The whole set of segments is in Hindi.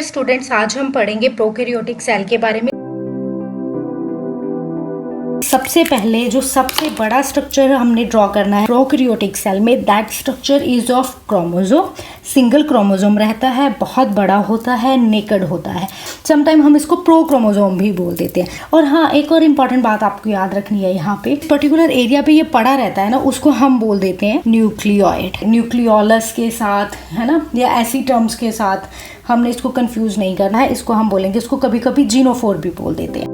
स्टूडेंट्स, आज हम पढ़ेंगे प्रोकैरियोटिक सेल के बारे में। सबसे पहले जो सबसे बड़ा स्ट्रक्चर हमने ड्रॉ करना है प्रोकैरियोटिक सेल में, that structure is of chromosome. Single chromosome रहता है, बहुत बड़ा होता है, नेकेड होता है। समटाइम हम इसको प्रोक्रोमोसोम भी बोल देते हैं। और हाँ, एक और इम्पॉर्टेंट बात आपको याद रखनी है, यहाँ पे पर्टिकुलर एरिया पे ये पड़ा रहता है ना, उसको हम बोल देते हैं न्यूक्लियोइड। न्यूक्लियोलस के साथ, है ना, या ऐसी टर्म्स के साथ हमने इसको कंफ्यूज नहीं करना है। इसको हम बोलेंगे, इसको कभी कभी जीनोफोर भी बोल देते हैं।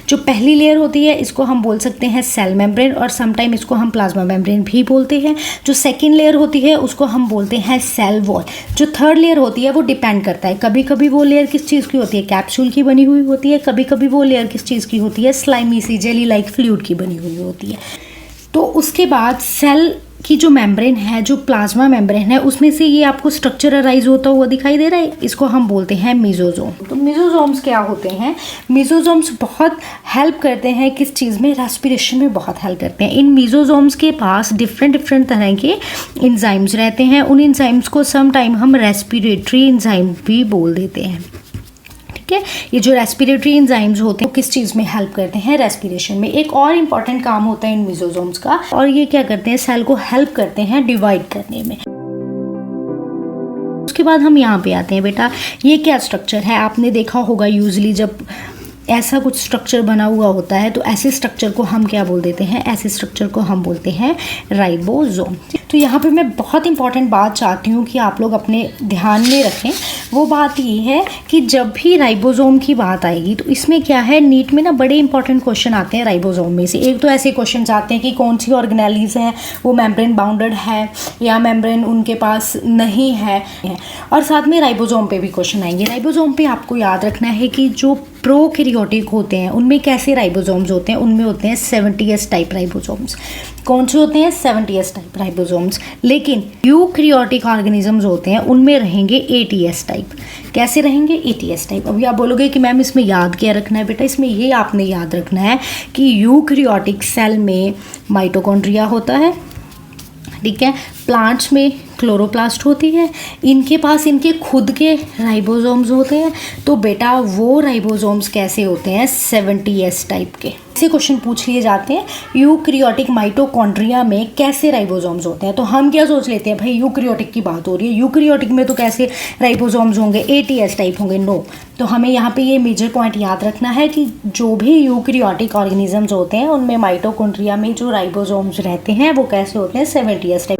जो पहली लेयर होती है इसको हम बोल सकते हैं सेल मेम्ब्रेन, और समटाइम इसको हम प्लाज्मा मेम्ब्रेन भी बोलते हैं। जो सेकेंड लेयर होती है उसको हम बोलते हैं सेल वॉल। जो थर्ड लेयर होती है वो डिपेंड करता है, कभी कभी वो लेयर किस चीज़ की होती है, कैप्सूल की बनी हुई होती है, कभी कभी वो लेयर किस चीज़ की होती है, स्लाइमी सी जेली लाइक फ्लूइड की बनी हुई होती है। तो उसके बाद सेल की जो मेम्ब्रेन है, जो प्लाज्मा मेम्ब्रेन है, उसमें से ये आपको स्ट्रक्चर अराइज होता हुआ दिखाई दे रहा है, इसको हम बोलते हैं मेसोसोम। तो मेसोसोम्स क्या होते हैं? मेसोसोम्स बहुत हेल्प करते हैं किस चीज़ में? रेस्पिरेशन में बहुत हेल्प करते हैं। इन मेसोसोम्स के पास डिफरेंट तरह के इंजाइम्स रहते हैं। उन इंजाइम्स को सम टाइम हम रेस्पिरेटरी इंजाइम भी बोल देते हैं। ये जो रेस्पिरेटरी एंजाइम्स होते हैं वो किस चीज़ में हेल्प करते हैं? रेस्पिरेशन में। एक और इम्पॉर्टेंट काम होता है इन मेसोसोम्स का, और ये क्या करते हैं? सेल को हेल्प करते हैं डिवाइड करने में। उसके बाद हम यहाँ पे आते हैं। बेटा, ये क्या स्ट्रक्चर है? आपने देखा होगा यूजली जब ऐसा कुछ स्ट्रक्चर बना हुआ होता है तो ऐसे स्ट्रक्चर को हम क्या बोल देते हैं? ऐसे स्ट्रक्चर को हम बोलते हैं राइबोसोम। तो यहाँ पे मैं बहुत इंपॉर्टेंट बात चाहती हूँ कि आप लोग अपने ध्यान में रखें। वो बात ये है कि जब भी राइबोसोम की बात आएगी तो इसमें क्या है, नीट में ना बड़े इंपॉर्टेंट क्वेश्चन आते हैं राइबोसोम में से। एक तो ऐसे क्वेश्चन आते हैं कि कौन सी ऑर्गेनेलीज है वो मेम्ब्रेन बाउंडेड है या मेम्ब्रेन उनके पास नहीं है, और साथ में राइबोसोम पे भी क्वेश्चन आएंगे। राइबोसोम पे आपको याद रखना है कि जो प्रोकैरियोटिक होते हैं उनमें कैसे राइबोसोम्स होते हैं? उनमें होते हैं 70S टाइप राइबोसोम्स। कौन से होते हैं? 70S type ribosomes. लेकिन यूकैरियोटिक ऑर्गेनिजम्स होते हैं उनमें रहेंगे 80S टाइप। कैसे रहेंगे? 80S type. अभी आप बोलोगे कि मैम इसमें याद क्या रखना है? बेटा, इसमें ये आपने याद रखना है कि यूकैरियोटिक सेल में माइटोकॉन्ड्रिया होता है, ठीक है। प्लांट्स में क्लोरोप्लास्ट होती है, इनके पास इनके खुद के राइबोसोम्स होते हैं। तो बेटा वो राइबोसोम्स कैसे होते हैं? 70S टाइप के। ऐसे क्वेश्चन पूछ लिए जाते हैं, यूकैरियोटिक माइटोकॉन्ड्रिया में कैसे राइबोसोम्स होते हैं? तो हम क्या सोच लेते हैं, भाई यूकैरियोटिक की बात हो रही है, यूकैरियोटिक में तो कैसे राइबोसोम्स होंगे? 80S टाइप होंगे। नो। तो हमें यहाँ पे ये मेजर पॉइंट याद रखना है कि जो भी यूकैरियोटिक ऑर्गेनिजम्स होते हैं उनमें माइटोकॉन्ड्रिया में जो राइबोसोम्स रहते हैं वो कैसे होते हैं? 70S type.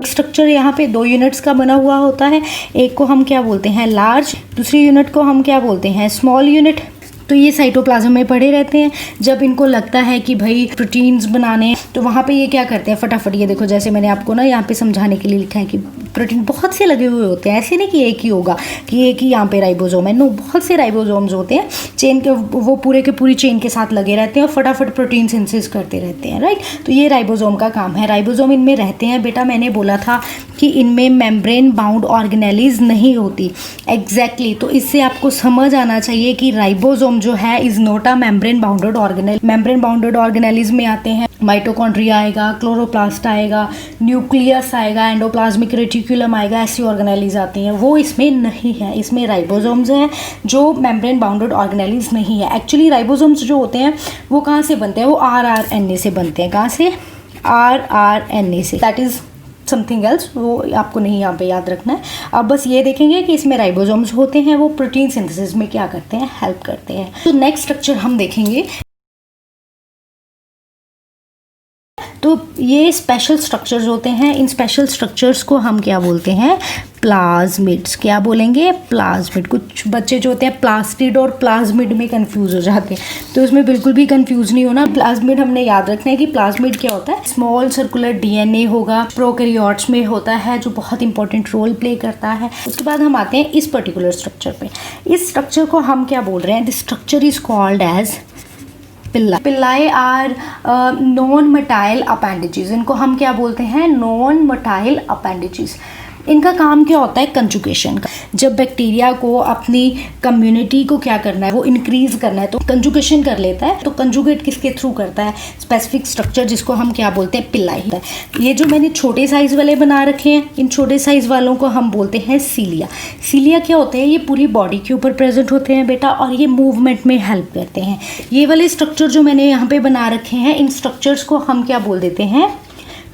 स्ट्रक्चर यहाँ पे 2 यूनिट्स का बना हुआ होता है। एक को हम क्या बोलते हैं? लार्ज। दूसरी यूनिट को हम क्या बोलते हैं? Small unit. तो ये साइटोप्लाज्म में पड़े रहते हैं। जब इनको लगता है कि भाई प्रोटीन्स बनाने, तो वहाँ पे ये क्या करते हैं? फटाफट, ये देखो, जैसे मैंने आपको ना यहाँ पे समझाने के लिए लिखा है कि प्रोटीन बहुत से लगे हुए होते हैं। ऐसे नहीं कि एक ही होगा, कि एक ही यहाँ पे राइबोसोम है। नो, बहुत से राइबोसोम्स होते हैं चेन के, वो पूरे के पूरी चेन के साथ लगे रहते हैं और फटाफट प्रोटीन सिंथेसिस करते रहते हैं, राइट। तो ये राइबोसोम का काम है। राइबोसोम इनमें रहते हैं। बेटा, मैंने बोला था कि इनमें मेम्ब्रेन बाउंड ऑर्गेनेलीज नहीं होती। एग्जैक्टली। तो इससे आपको समझ आना चाहिए कि राइबोसोम जो है is not a membrane bounded organelle. Membrane bounded organelles में आते हैं माइटोकॉन्ड्रिया आएगा, क्लोरोप्लास्ट आएगा, न्यूक्लियस आएगा, एंडोप्लाज्मिक रेटिकुलम आएगा, ऐसी ऑर्गेनेलिज आती हैं। वो इसमें नहीं है। इसमें राइबोसोम्स हैं जो मेम्ब्रेन बाउंडेड ऑर्गेनेलिज नहीं है। एक्चुअली राइबोसोम्स जो होते हैं वो कहाँ से बनते हैं? वो RRNA से बनते हैं। कहाँ से? RRNA से। दैट इज समथिंग एल्स, वो आपको नहीं यहाँ पे याद रखना है। अब बस ये देखेंगे कि इसमें राइबोसोम्स होते हैं, वो प्रोटीन सिंथेसिस में क्या करते हैं? हेल्प करते हैं। तो नेक्स्ट स्ट्रक्चर हम देखेंगे। तो ये स्पेशल स्ट्रक्चर्स होते हैं। इन स्पेशल स्ट्रक्चर्स को हम क्या बोलते हैं? प्लाज्मिड्स। क्या बोलेंगे? प्लाज्मिड। कुछ बच्चे जो होते हैं प्लास्टिड और प्लाज्मिड में कंफ्यूज हो जाते हैं, तो इसमें बिल्कुल भी कंफ्यूज नहीं होना। प्लाज्मिड हमने याद रखना है कि प्लाज्मिड क्या होता है? स्मॉल सर्कुलर DNA होगा, प्रोकैरियोट्स में होता है, जो बहुत इंपॉर्टेंट रोल प्ले करता है। उसके बाद हम आते हैं इस पर्टिकुलर स्ट्रक्चर पे। इस स्ट्रक्चर को हम क्या बोल रहे हैं? This structure is called as pili. Pili are non motile appendages. इनको हम क्या बोलते हैं? Non motile appendages. इनका काम क्या होता है? कंजुगेशन का। जब बैक्टीरिया को अपनी कम्युनिटी को क्या करना है, वो इंक्रीज करना है, तो कंजुगेशन कर लेता है। तो कंजुगेट किसके थ्रू करता है? स्पेसिफिक स्ट्रक्चर जिसको हम क्या बोलते हैं? पिलाई। ये जो मैंने छोटे साइज वाले बना रखे हैं, इन छोटे साइज वालों को हम बोलते हैं सीलिया। सीलिया क्या होते हैं? ये पूरी बॉडी के ऊपर प्रेजेंट होते हैं बेटा, और ये मूवमेंट में हेल्प करते हैं। ये वाले स्ट्रक्चर जो मैंने यहाँ पे बना रखे हैं, इन स्ट्रक्चर्स को हम क्या बोल देते हैं?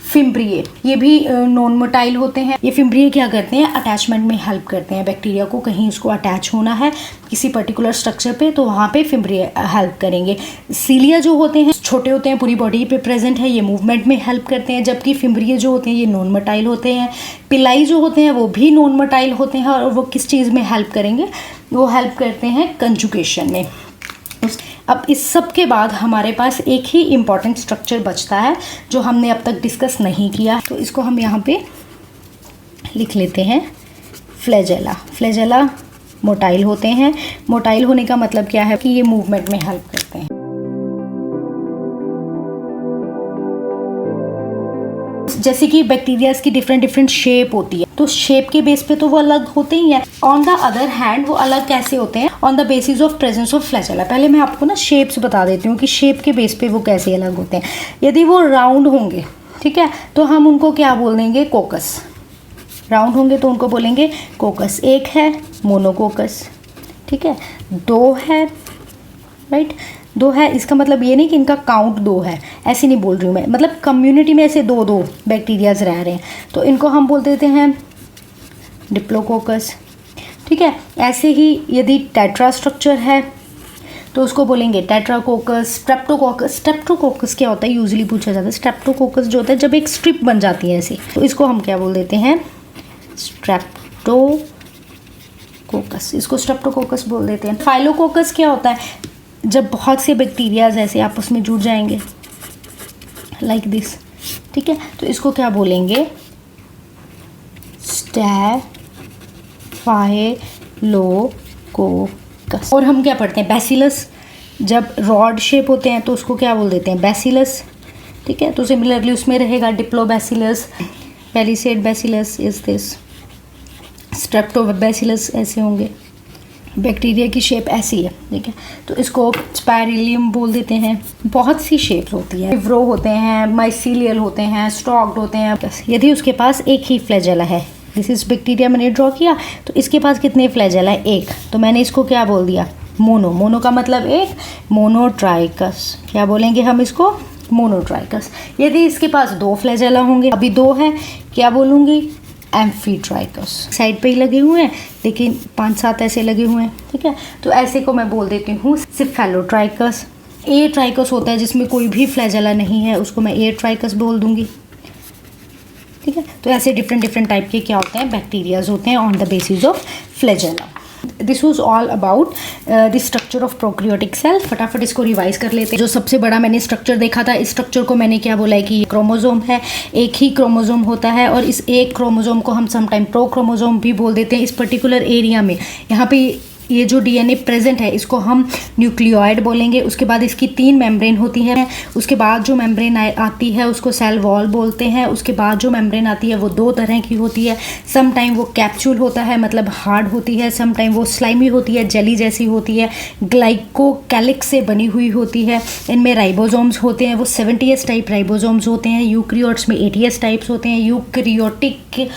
फिम्ब्रिए। ये भी नॉन मोटाइल होते हैं। ये फिम्ब्रिए क्या करते हैं? अटैचमेंट में हेल्प करते हैं। बैक्टीरिया को कहीं उसको अटैच होना है किसी पर्टिकुलर स्ट्रक्चर पे, तो वहाँ पे फिम्ब्रिए हेल्प करेंगे। सीलिया जो होते हैं छोटे होते हैं, पूरी बॉडी पे प्रेजेंट है, ये मूवमेंट में हेल्प करते हैं। जबकि फिम्ब्रिए जो होते हैं ये नॉन मोटाइल होते हैं। पिलाई जो होते हैं वो भी नॉन मोटाइल होते हैं, और वो किस चीज़ में हेल्प करेंगे? वो हेल्प करते हैं कंजुगेशन में। अब इस सब के बाद हमारे पास एक ही इम्पॉर्टेंट स्ट्रक्चर बचता है जो हमने अब तक डिस्कस नहीं किया, तो इसको हम यहाँ पे लिख लेते हैं, फ्लैजेला। फ्लैजेला मोटाइल होते हैं। मोटाइल होने का मतलब क्या है? कि ये मूवमेंट में हेल्प करते हैं। जैसे कि बैक्टीरियाज की डिफरेंट शेप होती है, तो शेप के बेस पे तो वो अलग होते ही हैं। ऑन द अदर हैंड वो अलग कैसे होते हैं? On the basis of presence of flagella. पहले मैं आपको ना शेप्स बता देती हूँ कि शेप के बेस पे वो कैसे अलग होते हैं। यदि वो राउंड होंगे, ठीक है, तो हम उनको क्या बोल देंगे? कोकस। राउंड होंगे तो उनको बोलेंगे कोकस। एक है मोनोकोकस, ठीक है, दो है, राइट, दो है। इसका मतलब ये नहीं कि इनका काउंट दो है, ऐसे नहीं बोल रही हूँ मैं, मतलब कम्युनिटी में ऐसे दो दो बैक्टीरियाज रह रहे हैं, तो इनको हम बोल देते हैं डिप्लोकोकस, ठीक है। ऐसे ही यदि टेट्रा स्ट्रक्चर है तो उसको बोलेंगे टेट्राकोकस। स्ट्रेप्टोकोकस। स्ट्रेप्टोकोकस क्या होता है? यूजुअली पूछा जाता है। स्ट्रेप्टोकोकस जो होता है जब एक स्ट्रिप बन जाती है ऐसी, तो इसको हम क्या बोल देते हैं? स्ट्रेप्टोकोकस। इसको स्ट्रेप्टोकोकस बोल देते हैं। फाइलोकोकस क्या होता है? जब बहुत से बैक्टीरियाज ऐसे आपस में जुड़ जाएंगे लाइक दिस, ठीक है, तो इसको क्या बोलेंगे? स्टेफाइलोकोकस। और हम क्या पढ़ते हैं? बैसिलस। जब रॉड शेप होते हैं तो उसको क्या बोल देते हैं? बैसिलस, ठीक है। तो सिमिलरली उसमें रहेगा डिप्लोबैसिलस, पैलिसेड बैसिलस इज दिस, स्ट्रेप्टोबैसिलस ऐसे होंगे। बैक्टीरिया की शेप ऐसी है, ठीक है, तो इसको स्पाइरिलियम बोल देते हैं। बहुत सी शेप्स होती है। विव्रो होते हैं, माइसीलियल होते हैं, स्टॉक्ड होते हैं। यदि उसके पास एक ही फ्लैजेला है, दिस इज बैक्टीरिया मैंने ड्रॉ किया, तो इसके पास कितने फ्लैजेला है? एक। तो मैंने इसको क्या बोल दिया? मोनो। मोनो का मतलब एक, मोनोट्राइकस। क्या बोलेंगे हम इसको? मोनोट्राइकस। यदि इसके पास दो फ्लैजेला होंगे, अभी दो है, क्या बोलूँगी? एम्फीट्राइकस। साइड पे ही लगे हुए हैं लेकिन 5-7 ऐसे लगे हुए हैं, ठीक है, तो ऐसे को मैं बोल देती हूँ सिफेलोट्राइकस। ए ट्राइकस होता है जिसमें कोई भी फ्लैजेला नहीं है, उसको मैं ए ट्राइकस बोल दूंगी, ठीक है। तो ऐसे डिफरेंट टाइप के क्या होते हैं? बैक्टीरियाज होते हैं on the basis of flagella. This was all about the structure of prokaryotic cell. फटाफट इसको रिवाइज कर लेते हैं। जो सबसे बड़ा मैंने स्ट्रक्चर देखा था, इस स्ट्रक्चर को मैंने क्या बोला है कि क्रोमोजोम है। एक ही क्रोमोजोम होता है, और इस एक क्रोमोजोम को हम समटाइम प्रोक्रोमोजोम भी बोल देते हैं। इस पर्टिकुलर एरिया में यहाँ पे ये जो डीएनए प्रेजेंट है इसको हम न्यूक्लियोइड बोलेंगे। उसके बाद इसकी 3 मेम्ब्रेन होती है। उसके बाद जो मेम्ब्रेन आती है उसको सेल वॉल बोलते हैं। उसके बाद जो मेम्ब्रेन आती है वो 2 तरह की होती है। सम टाइम वो कैप्सूल होता है, मतलब हार्ड होती है। सम टाइम वो स्लाइमी होती है, जेली जैसी होती है, ग्लाइकोकैलिक्स से बनी हुई होती है। इनमें राइबोसोम्स होते हैं, वो 70S टाइप राइबोसोम्स होते हैं। यूकैरियोट्स में 80S टाइप्स होते हैं। यूकैरियोटिक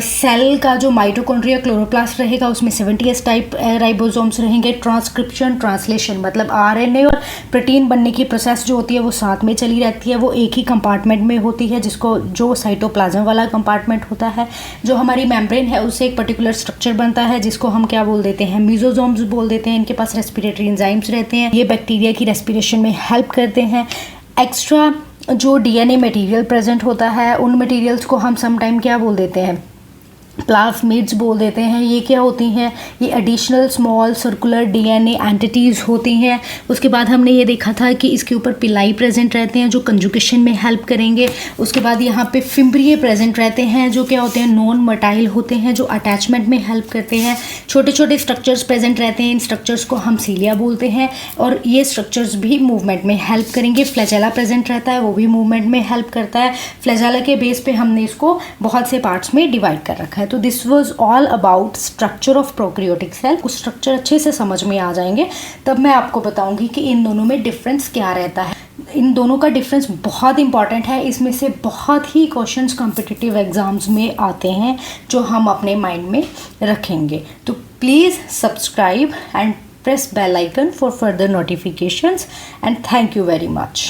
सेल का जो माइटोकॉन्ड्रिया क्लोरोप्लास्ट रहेगा उसमें 70S टाइप राइबोसोम्स रहेंगे। ट्रांसक्रिप्शन, ट्रांसलेशन मतलब आरएनए और प्रोटीन बनने की प्रोसेस जो होती है वो साथ में चली रहती है। वो एक ही कंपार्टमेंट में होती है जिसको जो साइटोप्लाज्म वाला कंपार्टमेंट होता है। जो हमारी मेम्ब्रेन है उससे एक पर्टिकुलर स्ट्रक्चर बनता है जिसको हम क्या बोल देते हैं? मीजोसोम्स बोल देते हैं। इनके पास रेस्पिरेटरी एंजाइम्स रहते हैं, ये बैक्टीरिया की रेस्पिरेशन में हेल्प करते हैं। एक्स्ट्रा जो डीएनए मटेरियल प्रेजेंट होता है उन मटेरियल्स को हम समटाइम क्या बोल देते हैं? प्लाज्मिड्स बोल देते हैं। ये क्या होती हैं? ये additional small circular DNA entities होती हैं। उसके बाद हमने ये देखा था कि इसके ऊपर पिलाई प्रेजेंट रहते हैं जो कंजुगेशन में हेल्प करेंगे। उसके बाद यहाँ पे फिम्ब्रिए प्रेजेंट रहते हैं जो क्या होते हैं? नॉन मोटाइल होते हैं, जो अटैचमेंट में हेल्प करते हैं। छोटे छोटे स्ट्रक्चर्स प्रेजेंट रहते हैं, इन स्ट्रक्चर्स को हम सीलिया बोलते हैं, और ये स्ट्रक्चर्स भी मूवमेंट में हेल्प करेंगे। फ्लैजेला प्रेजेंट रहता है, वो भी मूवमेंट में हेल्प करता है। फ्लैजेला के बेस पे हमने इसको बहुत से पार्ट्स में डिवाइड कर रखा है। तो this was all about structure of prokaryotic cell. कुछ स्ट्रक्चर अच्छे से समझ में आ जाएंगे तब मैं आपको बताऊंगी कि इन दोनों में डिफरेंस क्या रहता है। इन दोनों का डिफरेंस बहुत इंपॉर्टेंट है, इसमें से बहुत ही क्वेश्चंस कॉम्पिटिटिव एग्जाम्स में आते हैं जो हम अपने माइंड में रखेंगे। तो please subscribe and press bell icon for further notifications, and thank you very much.